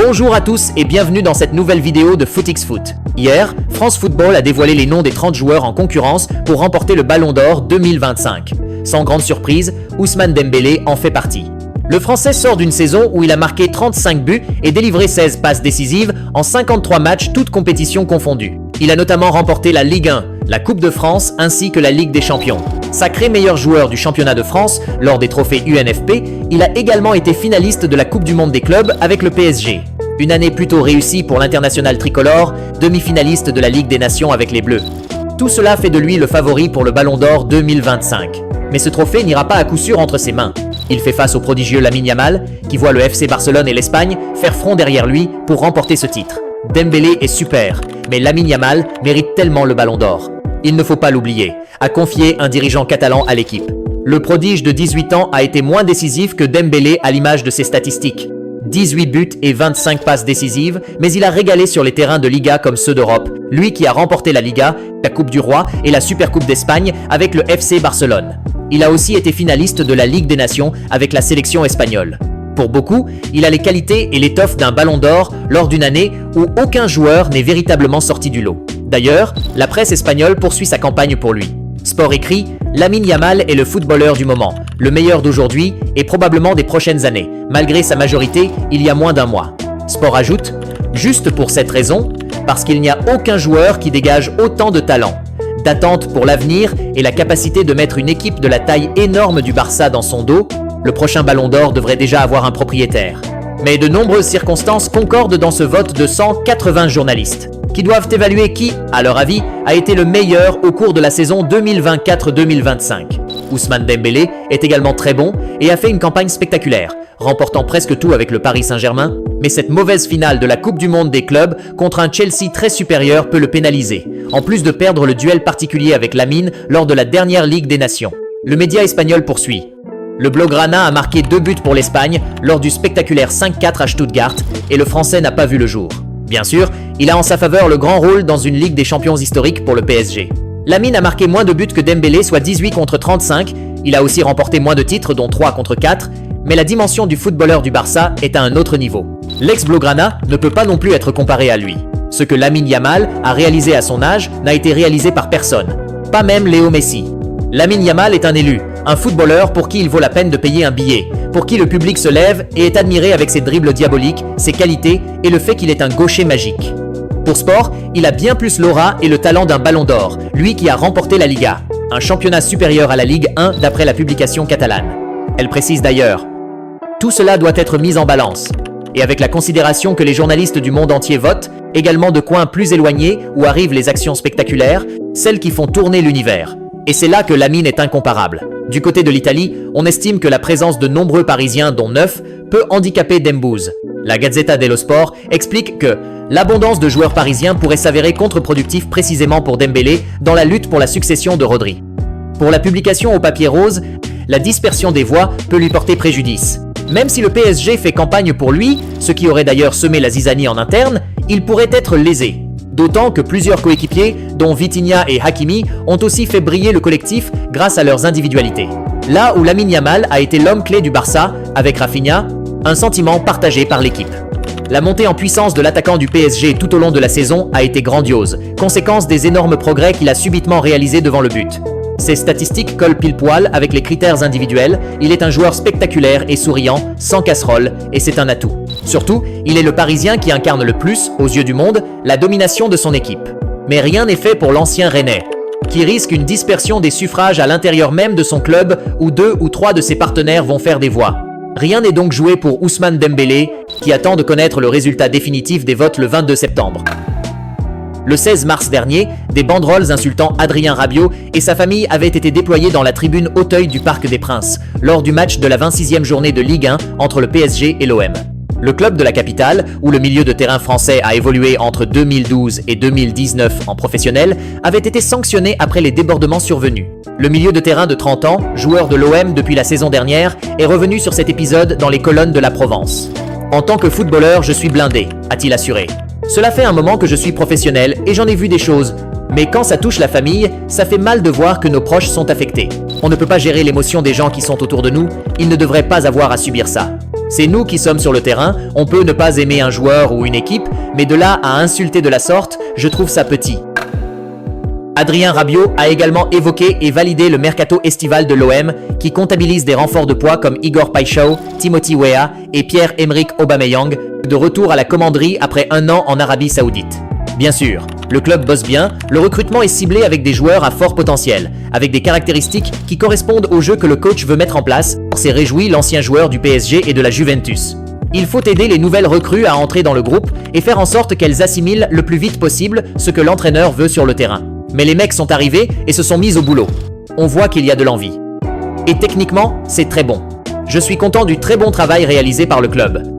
Bonjour à tous et bienvenue dans cette nouvelle vidéo de FootXFoot. Hier, France Football a dévoilé les noms des 30 joueurs en concurrence pour remporter le Ballon d'Or 2025. Sans grande surprise, Ousmane Dembélé en fait partie. Le Français sort d'une saison où il a marqué 35 buts et délivré 16 passes décisives en 53 matchs, toutes compétitions confondues. Il a notamment remporté la Ligue 1, la Coupe de France ainsi que la Ligue des Champions. Sacré meilleur joueur du championnat de France lors des trophées UNFP, il a également été finaliste de la Coupe du Monde des clubs avec le PSG. Une année plutôt réussie pour l'international tricolore, demi-finaliste de la Ligue des Nations avec les Bleus. Tout cela fait de lui le favori pour le Ballon d'Or 2025. Mais ce trophée n'ira pas à coup sûr entre ses mains. Il fait face au prodigieux Lamine Yamal, qui voit le FC Barcelone et l'Espagne faire front derrière lui pour remporter ce titre. Dembélé est super, mais Lamine Yamal mérite tellement le Ballon d'Or. Il ne faut pas l'oublier, a confié un dirigeant catalan à l'équipe. Le prodige de 18 ans a été moins décisif que Dembélé à l'image de ses statistiques. 18 buts et 25 passes décisives, mais il a régalé sur les terrains de Liga comme ceux d'Europe, lui qui a remporté la Liga, la Coupe du Roi et la Supercoupe d'Espagne avec le FC Barcelone. Il a aussi été finaliste de la Ligue des Nations avec la sélection espagnole. Pour beaucoup, il a les qualités et l'étoffe d'un Ballon d'Or lors d'une année où aucun joueur n'est véritablement sorti du lot. D'ailleurs, la presse espagnole poursuit sa campagne pour lui. Sport écrit, Lamine Yamal est le footballeur du moment, le meilleur d'aujourd'hui et probablement des prochaines années, malgré sa majorité il y a moins d'un mois. Sport ajoute, juste pour cette raison, parce qu'il n'y a aucun joueur qui dégage autant de talent, d'attente pour l'avenir et la capacité de mettre une équipe de la taille énorme du Barça dans son dos, le prochain Ballon d'Or devrait déjà avoir un propriétaire. Mais de nombreuses circonstances concordent dans ce vote de 180 journalistes, qui doivent évaluer qui, à leur avis, a été le meilleur au cours de la saison 2024-2025. Ousmane Dembélé est également très bon et a fait une campagne spectaculaire, remportant presque tout avec le Paris Saint-Germain, mais cette mauvaise finale de la Coupe du Monde des clubs contre un Chelsea très supérieur peut le pénaliser, en plus de perdre le duel particulier avec Lamine lors de la dernière Ligue des Nations. Le média espagnol poursuit. Le Blaugrana a marqué 2 buts pour l'Espagne lors du spectaculaire 5-4 à Stuttgart et le Français n'a pas vu le jour. Bien sûr, il a en sa faveur le grand rôle dans une Ligue des Champions historique pour le PSG. Lamine a marqué moins de buts que Dembélé, soit 18 contre 35. Il a aussi remporté moins de titres, dont 3 contre 4. Mais la dimension du footballeur du Barça est à un autre niveau. L'ex-Blaugrana ne peut pas non plus être comparé à lui. Ce que Lamine Yamal a réalisé à son âge n'a été réalisé par personne. Pas même Léo Messi. Lamine Yamal est un élu, un footballeur pour qui il vaut la peine de payer un billet, pour qui le public se lève et est admiré avec ses dribbles diaboliques, ses qualités et le fait qu'il est un gaucher magique. Pour Sport, il a bien plus l'aura et le talent d'un Ballon d'Or, lui qui a remporté la Liga, un championnat supérieur à la Ligue 1 d'après la publication catalane. Elle précise d'ailleurs, tout cela doit être mis en balance. Et avec la considération que les journalistes du monde entier votent, également de coins plus éloignés où arrivent les actions spectaculaires, celles qui font tourner l'univers. Et c'est là que Lamine est incomparable. Du côté de l'Italie, on estime que la présence de nombreux Parisiens, dont 9, peut handicaper Dembouz. La Gazzetta dello Sport explique que l'abondance de joueurs parisiens pourrait s'avérer contre-productif précisément pour Dembélé dans la lutte pour la succession de Rodri. Pour la publication au papier rose, la dispersion des voix peut lui porter préjudice. Même si le PSG fait campagne pour lui, ce qui aurait d'ailleurs semé la zizanie en interne, il pourrait être lésé. D'autant que plusieurs coéquipiers, dont Vitinha et Hakimi, ont aussi fait briller le collectif grâce à leurs individualités. Là où Lamine Yamal a été l'homme clé du Barça, avec Rafinha, un sentiment partagé par l'équipe. La montée en puissance de l'attaquant du PSG tout au long de la saison a été grandiose, conséquence des énormes progrès qu'il a subitement réalisés devant le but. Ses statistiques collent pile poil avec les critères individuels, il est un joueur spectaculaire et souriant, sans casserole, et c'est un atout. Surtout, il est le Parisien qui incarne le plus, aux yeux du monde, la domination de son équipe. Mais rien n'est fait pour l'ancien Rennais, qui risque une dispersion des suffrages à l'intérieur même de son club où 2 ou 3 de ses partenaires vont faire des voix. Rien n'est donc joué pour Ousmane Dembélé, qui attend de connaître le résultat définitif des votes le 22 septembre. Le 16 mars dernier, des banderoles insultant Adrien Rabiot et sa famille avaient été déployées dans la tribune Auteuil du Parc des Princes, lors du match de la 26e journée de Ligue 1 entre le PSG et l'OM. Le club de la capitale, où le milieu de terrain français a évolué entre 2012 et 2019 en professionnel, avait été sanctionné après les débordements survenus. Le milieu de terrain de 30 ans, joueur de l'OM depuis la saison dernière, est revenu sur cet épisode dans les colonnes de la Provence. « En tant que footballeur, je suis blindé », a-t-il assuré. « Cela fait un moment que je suis professionnel et j'en ai vu des choses. Mais quand ça touche la famille, ça fait mal de voir que nos proches sont affectés. On ne peut pas gérer l'émotion des gens qui sont autour de nous, ils ne devraient pas avoir à subir ça. C'est nous qui sommes sur le terrain, on peut ne pas aimer un joueur ou une équipe, mais de là à insulter de la sorte, je trouve ça petit. Adrien Rabiot a également évoqué et validé le mercato estival de l'OM qui comptabilise des renforts de poids comme Igor Paixão, Timothy Weah et Pierre-Emerick Aubameyang de retour à la commanderie après 1 an en Arabie Saoudite. Bien sûr, le club bosse bien, le recrutement est ciblé avec des joueurs à fort potentiel, avec des caractéristiques qui correspondent au jeu que le coach veut mettre en place, s'est réjoui l'ancien joueur du PSG et de la Juventus. Il faut aider les nouvelles recrues à entrer dans le groupe et faire en sorte qu'elles assimilent le plus vite possible ce que l'entraîneur veut sur le terrain. Mais les mecs sont arrivés et se sont mis au boulot. On voit qu'il y a de l'envie. Et techniquement, c'est très bon. Je suis content du très bon travail réalisé par le club.